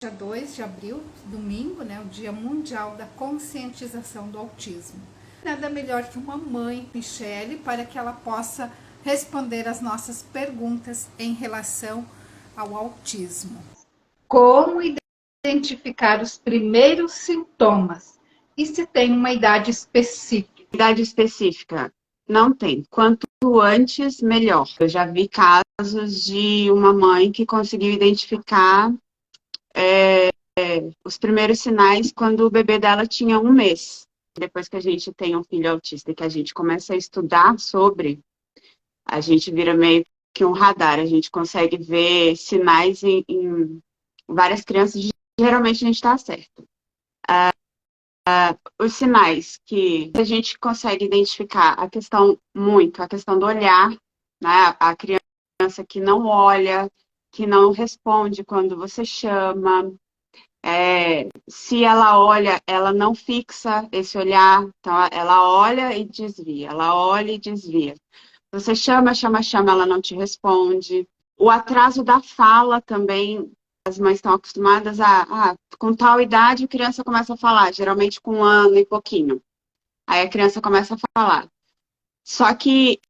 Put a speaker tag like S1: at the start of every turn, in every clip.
S1: Dia 2 de abril, domingo, né, o Dia Mundial da Conscientização do Autismo. Nada melhor que uma mãe, Michele, para que ela possa responder as nossas perguntas em relação ao autismo. Como identificar os primeiros sintomas? E se tem uma idade específica?
S2: Idade específica não tem. Quanto antes, melhor. Eu já vi casos de uma mãe que conseguiu identificar os primeiros sinais quando o bebê dela tinha 1 mês. Depois que a gente tem um filho autista e que a gente começa a estudar sobre, a gente vira meio que um radar. A gente consegue ver sinais em várias crianças. Geralmente a gente está certo. Os sinais que a gente consegue identificar, a questão do olhar, né? A criança que não olha, que não responde quando você chama. Se ela olha, ela não fixa esse olhar, então ela olha e desvia, ela olha e desvia. Você chama, chama, chama, ela não te responde. O atraso da fala também, as mães estão acostumadas com tal idade a criança começa a falar, geralmente com 1 ano e pouquinho. Aí a criança começa a falar. Só que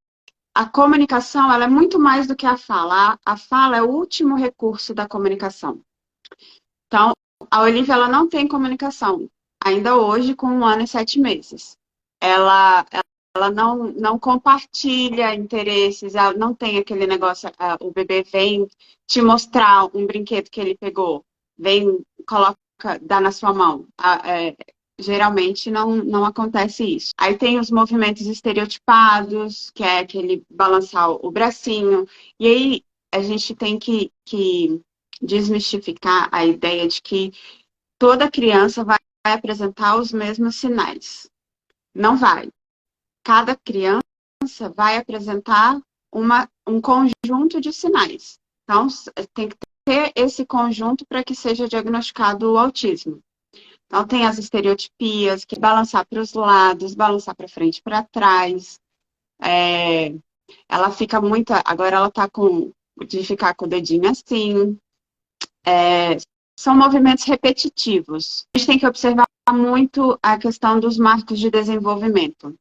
S2: a comunicação, ela é muito mais do que a fala. A fala é o último recurso da comunicação. Então, a Olivia, ela não tem comunicação, ainda hoje, com 1 ano e 7 meses. Ela não compartilha interesses, ela não tem aquele negócio, o bebê vem te mostrar um brinquedo que ele pegou, vem, coloca, dá na sua mão. Geralmente não acontece isso. Aí tem os movimentos estereotipados, que é aquele balançar o bracinho, e aí a gente tem que desmistificar a ideia de que toda criança vai apresentar os mesmos sinais. Não vai. Cada criança vai apresentar um conjunto de sinais. Então, tem que ter esse conjunto para que seja diagnosticado o autismo. Então, tem as estereotipias, que é balançar para os lados, balançar para frente e para trás. Ela fica muito. Agora ela está de ficar com o dedinho assim. São movimentos repetitivos. A gente tem que observar muito a questão dos marcos de desenvolvimento.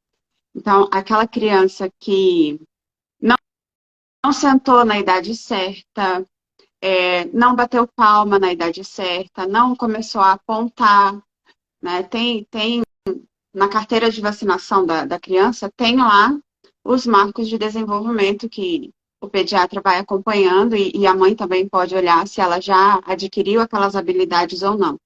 S2: Então, aquela criança que não sentou na idade certa, não bateu palma na idade certa, não começou a apontar, né? Tem na carteira de vacinação da criança, tem lá os marcos de desenvolvimento que o pediatra vai acompanhando e a mãe também pode olhar se ela já adquiriu aquelas habilidades ou não.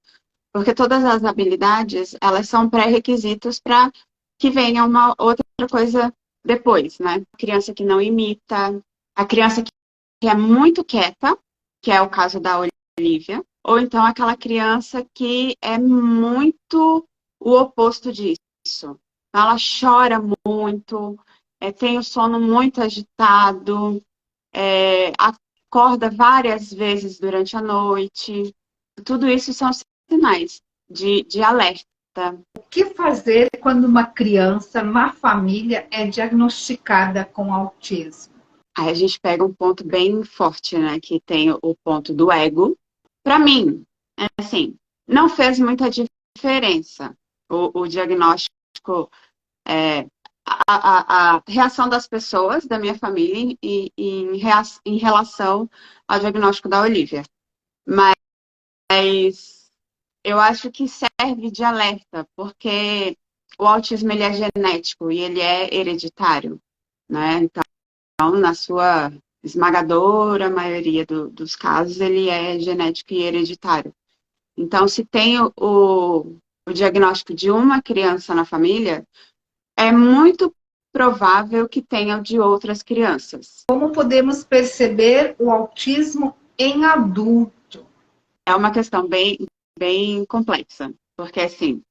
S2: Porque todas as habilidades, elas são pré-requisitos para que venha uma outra coisa depois, né? A criança que não imita, a criança que é muito quieta, que é o caso da Olivia, ou então aquela criança que é muito o oposto disso. Ela chora muito, tem o sono muito agitado, acorda várias vezes durante a noite. Tudo isso são sinais de alerta.
S1: O que fazer quando uma criança na família é diagnosticada com autismo?
S2: Aí a gente pega um ponto bem forte, né? Que tem o ponto do ego. Para mim, assim, não fez muita diferença o diagnóstico, a reação das pessoas da minha família em relação ao diagnóstico da Olivia. Mas eu acho que serve de alerta, porque o autismo ele é genético e ele é hereditário, né? Então, na sua esmagadora maioria dos casos, ele é genético e hereditário. Então, se tem o diagnóstico de uma criança na família, é muito provável que tenha o de outras crianças.
S1: Como podemos perceber o autismo em adulto?
S2: É uma questão bem complexa, porque assim,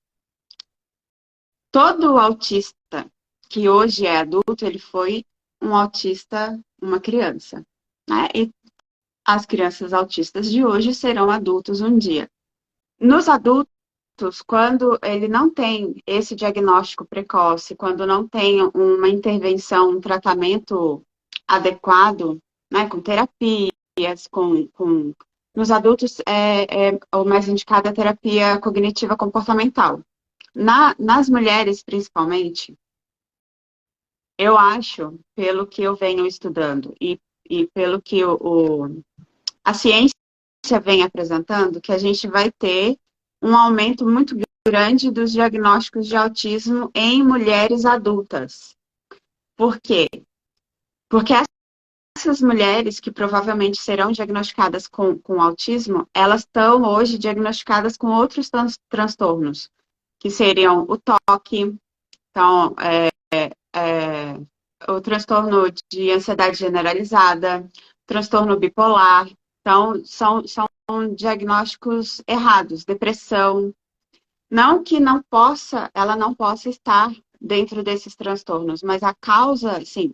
S2: todo autista que hoje é adulto, ele foi um autista, uma criança, né? E as crianças autistas de hoje serão adultos um dia. Nos adultos, quando ele não tem esse diagnóstico precoce, quando não tem uma intervenção, um tratamento adequado, né, com terapias, com Nos adultos é o mais indicado a terapia cognitiva comportamental. Nas mulheres, principalmente, eu acho, pelo que eu venho estudando e pelo que a ciência vem apresentando, que a gente vai ter um aumento muito grande dos diagnósticos de autismo em mulheres adultas. Por quê? Porque essas mulheres que provavelmente serão diagnosticadas com autismo, elas estão hoje diagnosticadas com outros transtornos, que seriam o toque, então, o transtorno de ansiedade generalizada, transtorno bipolar. Então, são diagnósticos errados, depressão. Não que ela não possa estar dentro desses transtornos, mas a causa, sim,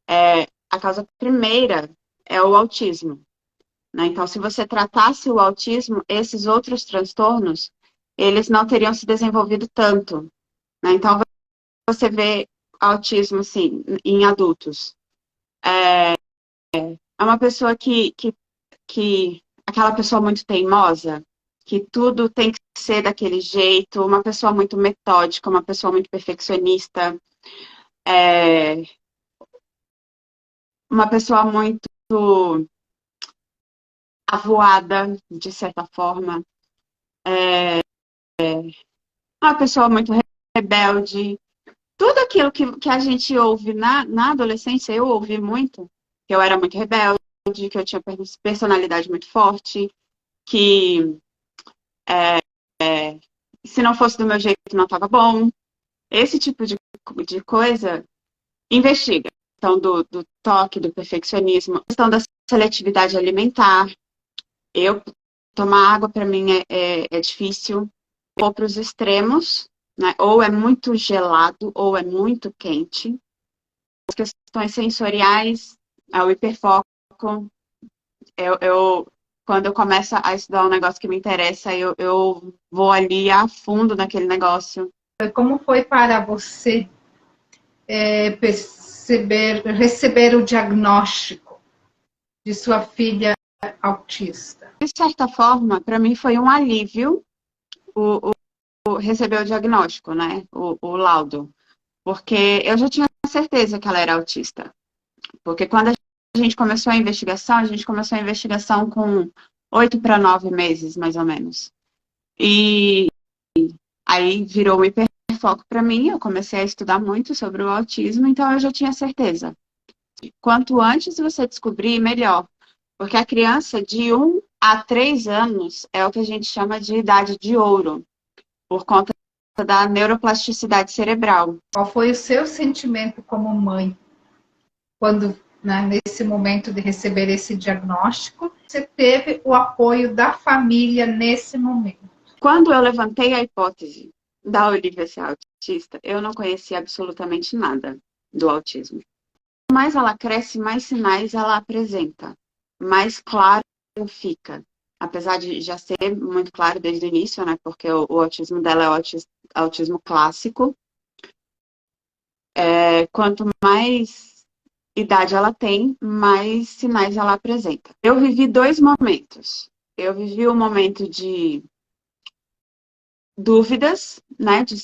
S2: a causa primeira é o autismo, né? Então, se você tratasse o autismo, esses outros transtornos, eles não teriam se desenvolvido tanto, né? Então, você vê autismo, assim, em adultos. É uma pessoa aquela pessoa muito teimosa, que tudo tem que ser daquele jeito, uma pessoa muito metódica, uma pessoa muito perfeccionista, uma pessoa muito avoada, de certa forma, uma pessoa muito rebelde. Tudo aquilo que a gente ouve na adolescência, eu ouvi muito, que eu era muito rebelde, que eu tinha personalidade muito forte, que se não fosse do meu jeito não estava bom. Esse tipo de coisa, investiga. Então, do toque, do perfeccionismo, a questão da seletividade alimentar. Eu tomar água para mim é difícil. Vou para os extremos, né? Ou é muito gelado, ou é muito quente. As questões sensoriais, o hiperfoco. Quando eu começo a estudar um negócio que me interessa, eu vou ali a fundo naquele negócio.
S1: Como foi para você receber o diagnóstico de sua filha autista?
S2: De certa forma, para mim foi um alívio receber o diagnóstico, né? O laudo. Porque eu já tinha certeza que ela era autista. Porque quando a gente começou a gente começou a investigação com 8 para 9 meses, mais ou menos. E aí virou um hiperfoco para mim, eu comecei a estudar muito sobre o autismo, então eu já tinha certeza. Quanto antes você descobrir, melhor. Porque a criança de 1 a 3 anos é o que a gente chama de idade de ouro, por conta da neuroplasticidade cerebral.
S1: Qual foi o seu sentimento como mãe quando, né, nesse momento de receber esse diagnóstico, você teve o apoio da família nesse momento?
S2: Quando eu levantei a hipótese da Olivia ser autista, eu não conhecia absolutamente nada do autismo. Quanto mais ela cresce, mais sinais ela apresenta, mais claro fica. Apesar de já ser muito claro desde o início, né? Porque o autismo dela é o autismo clássico. Quanto mais idade ela tem, mais sinais ela apresenta. Eu vivi 2 momentos. Eu vivi o momento de dúvidas, né? De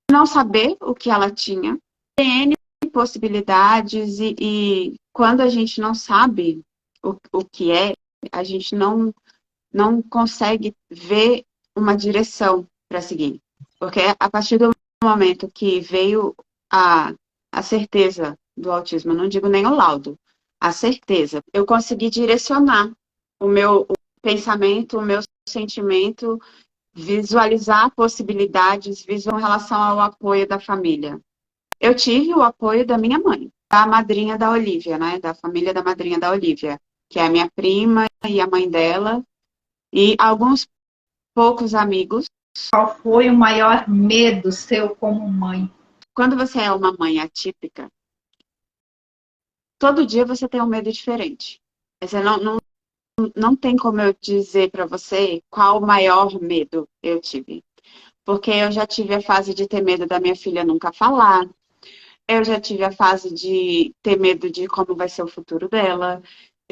S2: não saber o que ela tinha. Tem N possibilidades e quando a gente não sabe o que é, a gente não consegue ver uma direção para seguir. Porque a partir do momento que veio a certeza do autismo, não digo nem o laudo, a certeza, eu consegui direcionar o meu pensamento, o meu sentimento, visualizar possibilidades, em relação ao apoio da família. Eu tive o apoio da minha mãe, da madrinha da Olivia, né? Da família da madrinha da Olivia, que é a minha prima e a mãe dela, e alguns poucos amigos.
S1: Qual foi o maior medo seu como mãe?
S2: Quando você é uma mãe atípica, todo dia você tem um medo diferente. Você não tem como eu dizer para você qual o maior medo eu tive. Porque eu já tive a fase de ter medo da minha filha nunca falar. Eu já tive a fase de ter medo de como vai ser o futuro dela.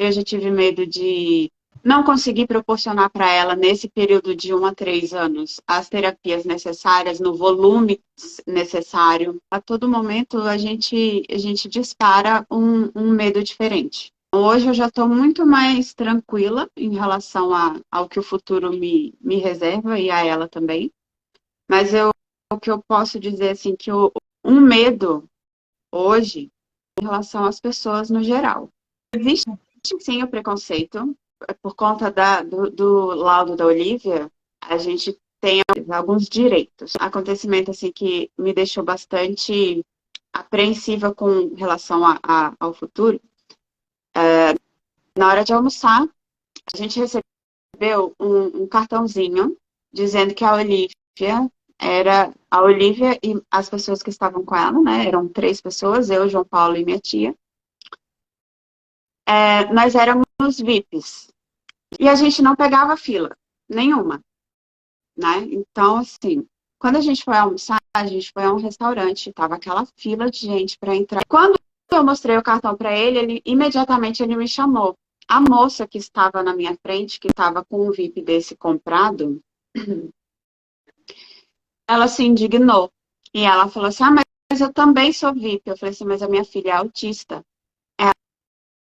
S2: eu já tive medo de não conseguir proporcionar para ela, nesse período de 1 a 3 anos, as terapias necessárias, no volume necessário. A todo momento, a gente dispara um medo diferente. Hoje eu já estou muito mais tranquila em relação ao que o futuro me reserva e a ela também. Mas o que eu posso dizer, assim, que um medo hoje, em relação às pessoas no geral. Existe sim o preconceito, por conta do laudo da Olivia, a gente tem alguns direitos. Acontecimento assim que me deixou bastante apreensiva com relação ao futuro. Na hora de almoçar, a gente recebeu um cartãozinho dizendo que a Olivia e as pessoas que estavam com ela, né? Eram 3 pessoas, eu, João Paulo e minha tia. Nós éramos VIPs. E a gente não pegava fila nenhuma, né? Então, assim, quando a gente foi almoçar, a gente foi a um restaurante, tava aquela fila de gente para entrar. Quando eu mostrei o cartão para ele, imediatamente ele me chamou. A moça que estava na minha frente, que estava com um VIP desse comprado, ela se indignou. E ela falou assim, mas eu também sou VIP. Eu falei assim, mas a minha filha é autista.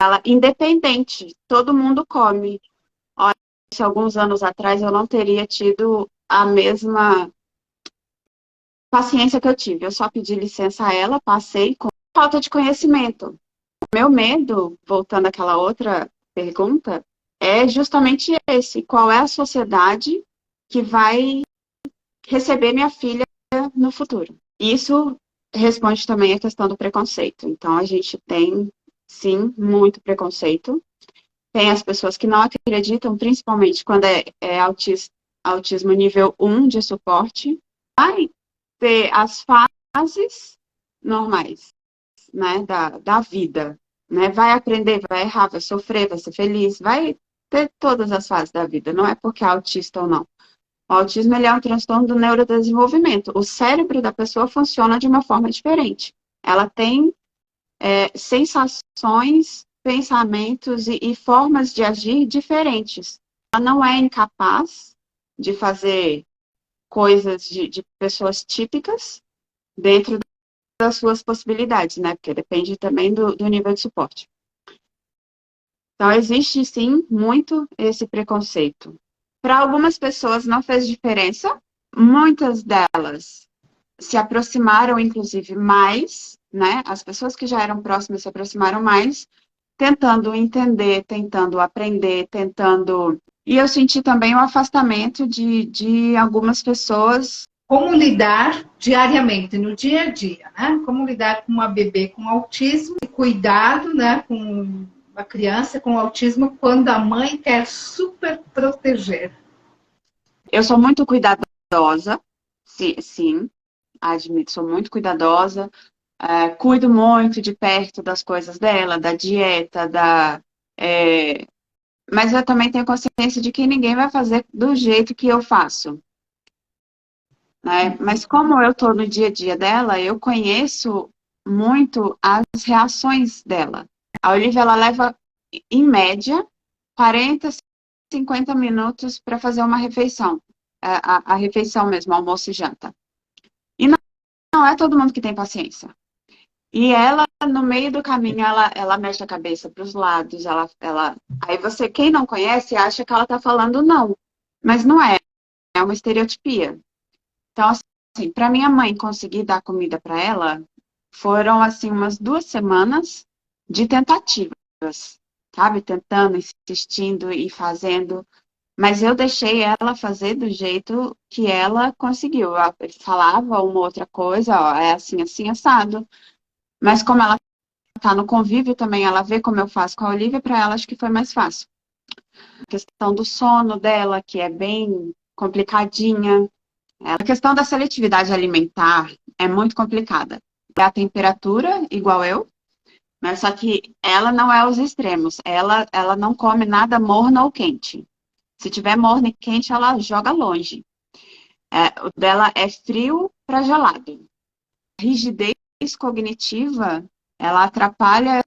S2: Ela, independente, todo mundo come. Olha, se alguns anos atrás eu não teria tido a mesma paciência que eu tive. Eu só pedi licença a ela, passei com falta de conhecimento. O meu medo, voltando àquela outra pergunta, é justamente esse. Qual é a sociedade que vai receber minha filha no futuro? Isso responde também à questão do preconceito. Então, a gente tem, sim, muito preconceito. Tem as pessoas que não acreditam, principalmente quando é autismo nível 1 de suporte. Vai ter as fases normais, né, da vida. Né? Vai aprender, vai errar, vai sofrer, vai ser feliz, vai ter todas as fases da vida. Não é porque é autista ou não. O autismo ele é um transtorno do neurodesenvolvimento. O cérebro da pessoa funciona de uma forma diferente. Ela tem sensações, pensamentos e formas de agir diferentes. Ela não é incapaz de fazer coisas de pessoas típicas dentro das suas possibilidades, né? Porque depende também do nível de suporte. Então, existe, sim, muito esse preconceito. Para algumas pessoas não fez diferença. Muitas delas se aproximaram, inclusive, mais, né? As pessoas que já eram próximas se aproximaram mais, tentando entender, tentando aprender, tentando... E eu senti também o afastamento de algumas pessoas.
S1: Como lidar diariamente, no dia a dia, né? Como lidar com uma bebê com autismo, cuidado, né, com uma criança com autismo quando a mãe quer super proteger.
S2: Eu sou muito cuidadosa, sim, admito, sou muito cuidadosa, cuido muito de perto das coisas dela, da dieta, mas eu também tenho consciência de que ninguém vai fazer do jeito que eu faço. Né? Mas como eu estou no dia a dia dela, eu conheço muito as reações dela. A Olivia, ela leva, em média, 40, 50 minutos para fazer uma refeição. A refeição mesmo, almoço e janta. E não é todo mundo que tem paciência. E ela, no meio do caminho, ela mexe a cabeça para os lados. Aí você, quem não conhece, acha que ela está falando não. Mas não é. É uma estereotipia. Então, assim, para minha mãe conseguir dar comida para ela, foram, assim, umas 2 semanas de tentativas, sabe? Tentando, insistindo e fazendo. Mas eu deixei ela fazer do jeito que ela conseguiu. Ela falava uma outra coisa, ó, é assim, assim, assado. Mas como ela tá no convívio também, ela vê como eu faço com a Olivia, para ela acho que foi mais fácil. A questão do sono dela, que é bem complicadinha. A questão da seletividade alimentar é muito complicada. É a temperatura, igual eu, mas só que ela não é os extremos. Ela não come nada morno ou quente. Se tiver morno e quente, ela joga longe. O dela é frio para gelado. A rigidez cognitiva, ela atrapalha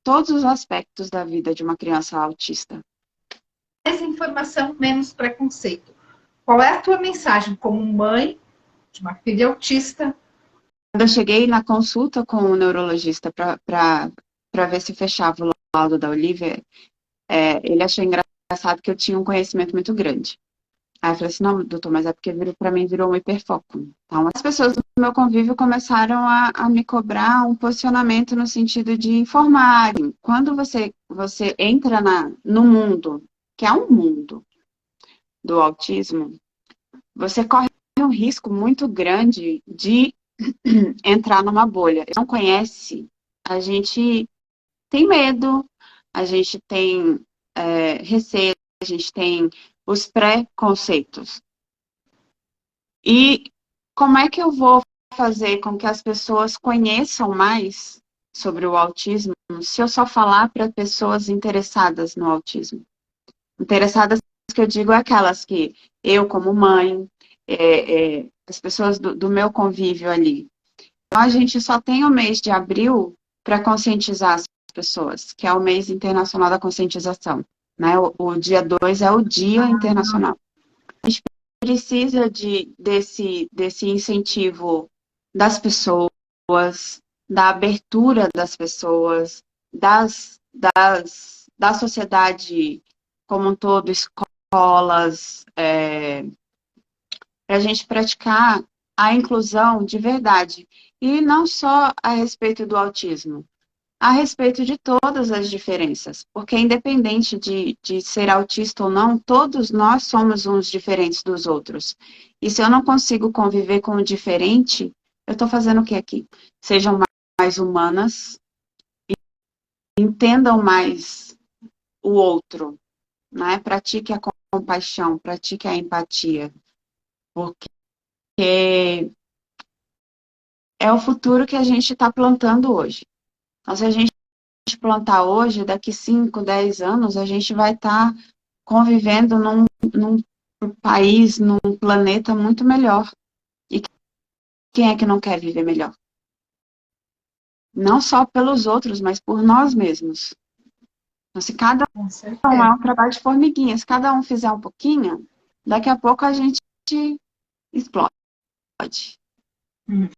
S2: todos os aspectos da vida de uma criança autista.
S1: Mais informação, menos preconceito. Qual é a tua mensagem como mãe de uma filha autista?
S2: Quando eu cheguei na consulta com o neurologista para ver se fechava o laudo da Olivia, ele achou engraçado que eu tinha um conhecimento muito grande. Aí eu falei assim, não, doutor, mas é porque para mim virou um hiperfoco. Então, as pessoas do meu convívio começaram a me cobrar um posicionamento no sentido de informar. Quando você entra no mundo, que é um mundo do autismo, você corre um risco muito grande de entrar numa bolha. Não conhece, a gente tem medo, a gente tem receio, a gente tem os pré-conceitos. E como é que eu vou fazer com que as pessoas conheçam mais sobre o autismo se eu só falar para pessoas interessadas no autismo? Interessadas que eu digo é aquelas que eu, como mãe, as pessoas do meu convívio ali. Então, a gente só tem o mês de abril para conscientizar as pessoas, que é o mês internacional da conscientização. Né? O dia 2 é o Dia Internacional. A gente precisa desse incentivo das pessoas, da abertura das pessoas, da sociedade como um todo, escolas, para a gente praticar a inclusão de verdade. E não só a respeito do autismo, a respeito de todas as diferenças. Porque independente de ser autista ou não, todos nós somos uns diferentes dos outros. E se eu não consigo conviver com o diferente, eu estou fazendo o que aqui? Sejam mais humanas, entendam mais o outro, né? Pratique a compaixão, pratique a empatia. Porque é o futuro que a gente está plantando hoje. Então, se a gente plantar hoje, daqui 5, 10 anos, a gente vai estar convivendo num país, num planeta muito melhor. E quem é que não quer viver melhor? Não só pelos outros, mas por nós mesmos. Então, se cada um é um trabalho de formiguinha, se cada um fizer um pouquinho, daqui a pouco a gente explode.